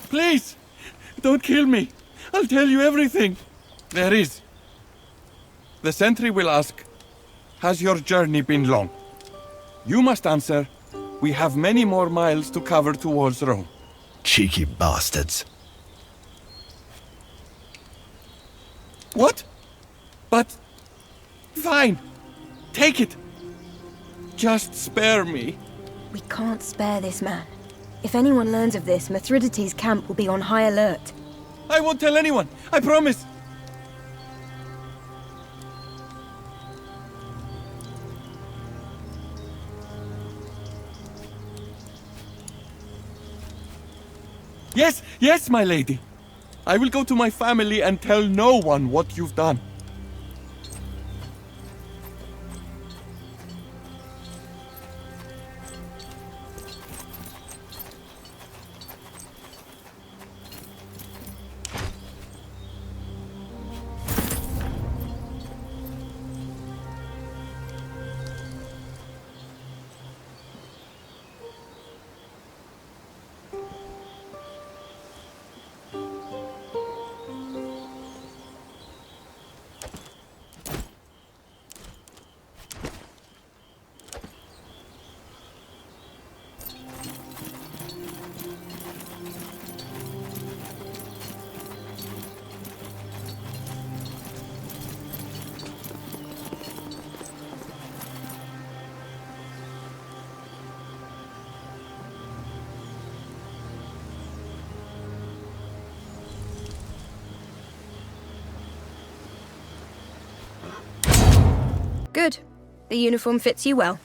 Please, don't kill me. I'll tell you everything. There is. The sentry will ask, has your journey been long? You must answer, we have many more miles to cover towards Rome. Cheeky bastards. What? But... fine. Take it. Just spare me. We can't spare this man. If anyone learns of this, Mithridates Camp will be on high alert. I won't tell anyone. I promise. Yes, yes, my lady. I will go to my family and tell no one what you've done. Good. The uniform fits you well.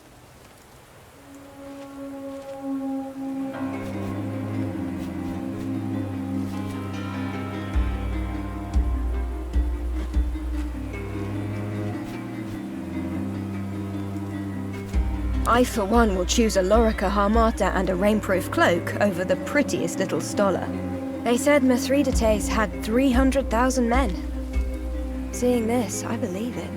I, for one, will choose a Lorica Harmata and a rainproof cloak over the prettiest little stola. They said Mithridates had 300,000 men. Seeing this, I believe it.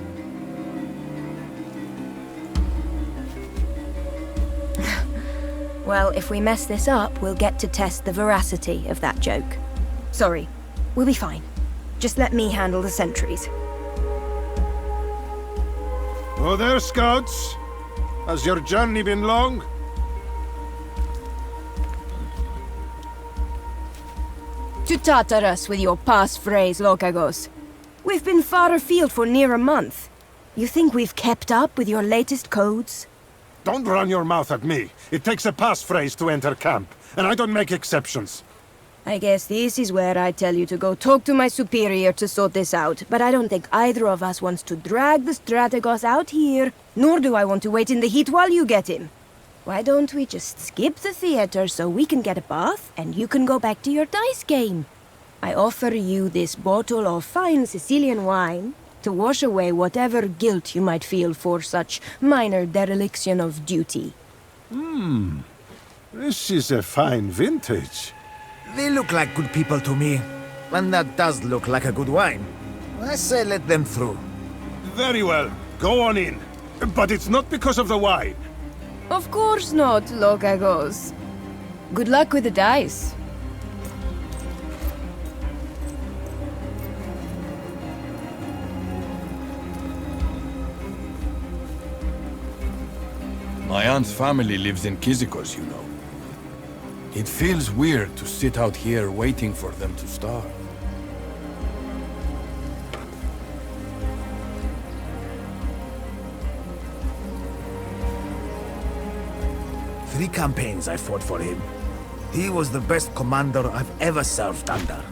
Well, if we mess this up, we'll get to test the veracity of that joke. Sorry, we'll be fine. Just let me handle the sentries. Oh there, scouts. Has your journey been long? To Tartarus with your passphrase, Lokagos. We've been far afield for near a month. You think we've kept up with your latest codes? Don't run your mouth at me. It takes a passphrase to enter camp, and I don't make exceptions. I guess this is where I tell you to go talk to my superior to sort this out, but I don't think either of us wants to drag the strategos out here, nor do I want to wait in the heat while you get him. Why don't we just skip the theater so we can get a bath, and you can go back to your dice game? I offer you this bottle of fine Sicilian wine to wash away whatever guilt you might feel for such minor dereliction of duty. This is a fine vintage. They look like good people to me. And that does look like a good wine. I say let them through. Very well. Go on in. But it's not because of the wine. Of course not, Lokagos. Good luck with the dice. My aunt's family lives in Kizikos, you know. It feels weird to sit out here waiting for them to starve. Three campaigns I fought for him. He was the best commander I've ever served under.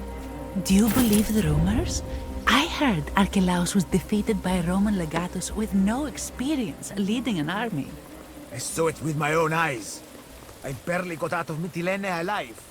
Do you believe the rumors? I heard Archelaus was defeated by a Roman legatus with no experience leading an army. I saw it with my own eyes. I barely got out of Mytilene alive.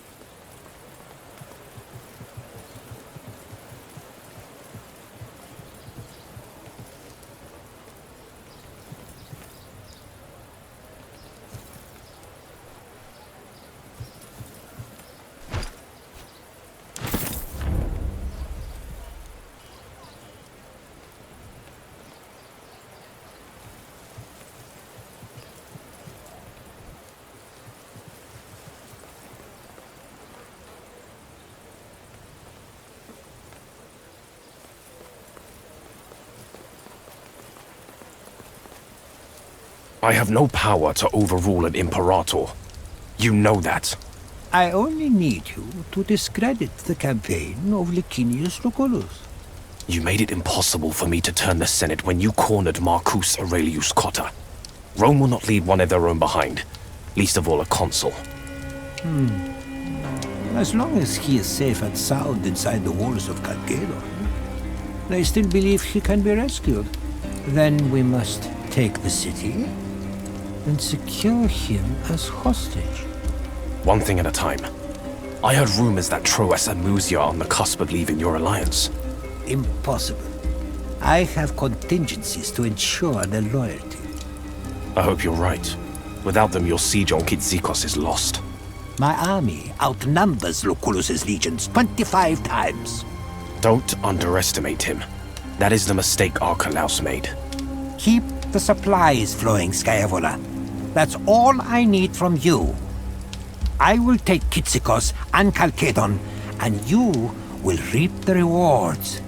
I have no power to overrule an Imperator. You know that. I only need you to discredit the campaign of Licinius Lucullus. You made it impossible for me to turn the Senate when you cornered Marcus Aurelius Cotta. Rome will not leave one of their own behind, least of all a consul. As long as he is safe and sound inside the walls of Calcedon, I still believe he can be rescued. Then we must take the city and secure him as hostage. One thing at a time. I heard rumors that Troas and Musia are on the cusp of leaving your alliance. Impossible. I have contingencies to ensure their loyalty. I hope you're right. Without them, your siege on Kitzikos is lost. My army outnumbers Lucullus's legions 25 times. Don't underestimate him. That is the mistake Archelaus made. Keep the supplies flowing, Scaevola. That's all I need from you. I will take Kitzikos and Calcedon, and you will reap the rewards.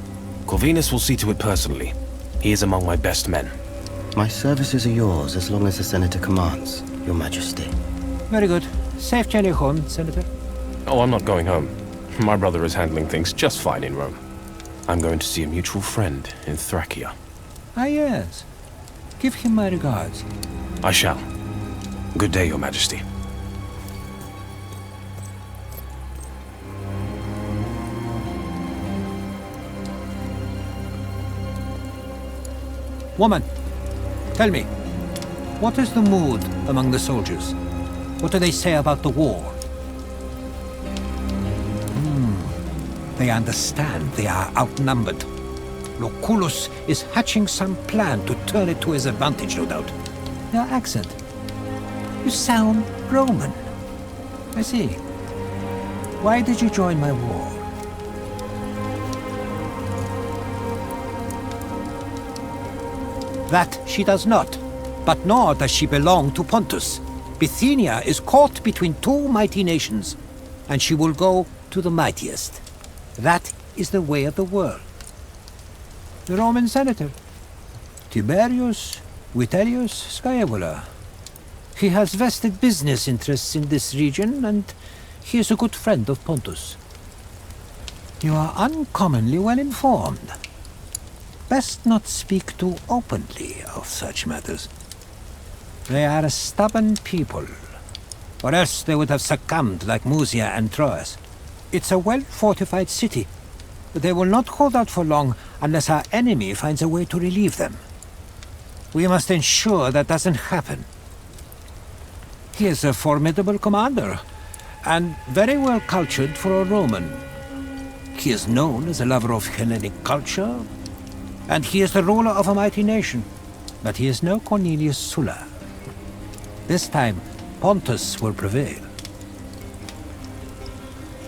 Corvinus will see to it personally. He is among my best men. My services are yours as long as the Senator commands, Your Majesty. Very good. Safe journey home, Senator. Oh, I'm not going home. My brother is handling things just fine in Rome. I'm going to see a mutual friend in Thracia. Ah, yes. Give him my regards. I shall. Good day, Your Majesty. Woman, tell me, what is the mood among the soldiers? What do they say about the war? They understand they are outnumbered. Lucullus is hatching some plan to turn it to his advantage, no doubt. Your accent. You sound Roman. I see. Why did you join my war? That she does not, but nor does she belong to Pontus. Bithynia is caught between two mighty nations, and she will go to the mightiest. That is the way of the world. The Roman senator, Tiberius Vitellius Scaevola. He has vested business interests in this region, and he is a good friend of Pontus. You are uncommonly well informed. Best not speak too openly of such matters. They are a stubborn people, or else they would have succumbed like Musia and Troas. It's a well-fortified city, but they will not hold out for long unless our enemy finds a way to relieve them. We must ensure that doesn't happen. He is a formidable commander, and very well cultured for a Roman. He is known as a lover of Hellenic culture, and he is the ruler of a mighty nation, but he is no Cornelius Sulla. This time, Pontus will prevail.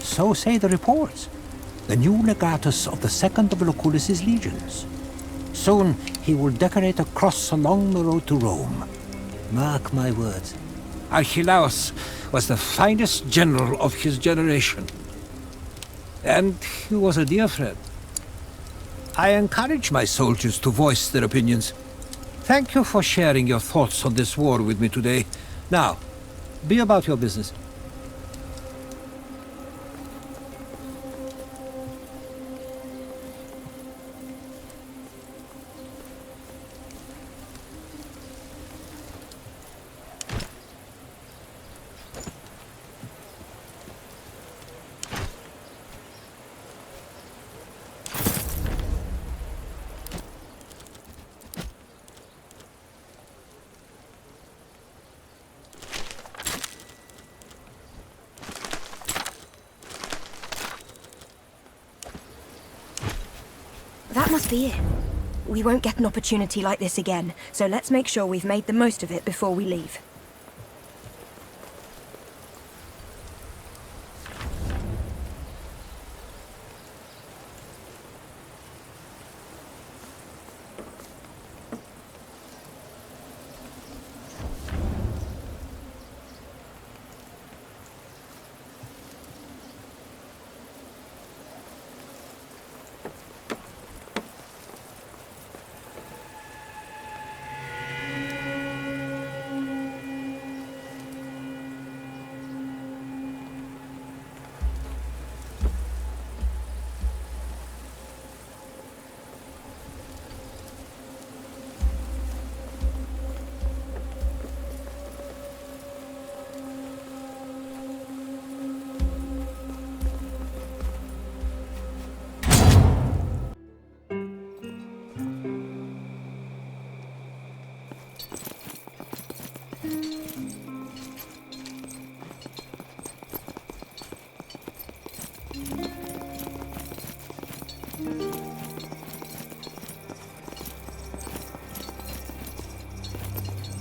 So say the reports. The new legatus of the second of Lucullus's legions. Soon he will decorate a cross along the road to Rome. Mark my words. Archelaus was the finest general of his generation. And he was a dear friend. I encourage my soldiers to voice their opinions. Thank you for sharing your thoughts on this war with me today. Now, be about your business. That must be it. We won't get an opportunity like this again, so let's make sure we've made the most of it before we leave.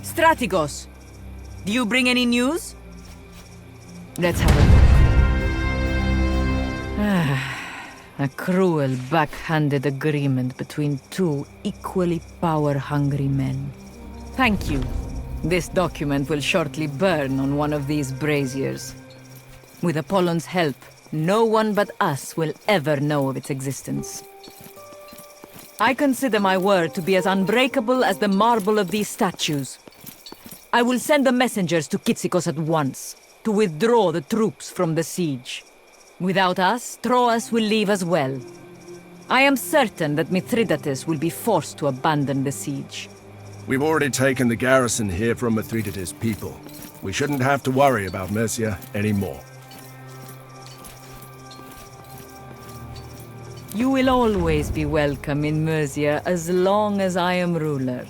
Strategos, do you bring any news? Let's have a look. A cruel, backhanded agreement between two equally power-hungry men. Thank you. This document will shortly burn on one of these braziers. With Apollon's help, no one but us will ever know of its existence. I consider my word to be as unbreakable as the marble of these statues. I will send the messengers to Kitsikos at once, to withdraw the troops from the siege. Without us, Troas will leave as well. I am certain that Mithridates will be forced to abandon the siege. We've already taken the garrison here from Mithridates' people. We shouldn't have to worry about Mercia anymore. You will always be welcome in Mercia as long as I am ruler.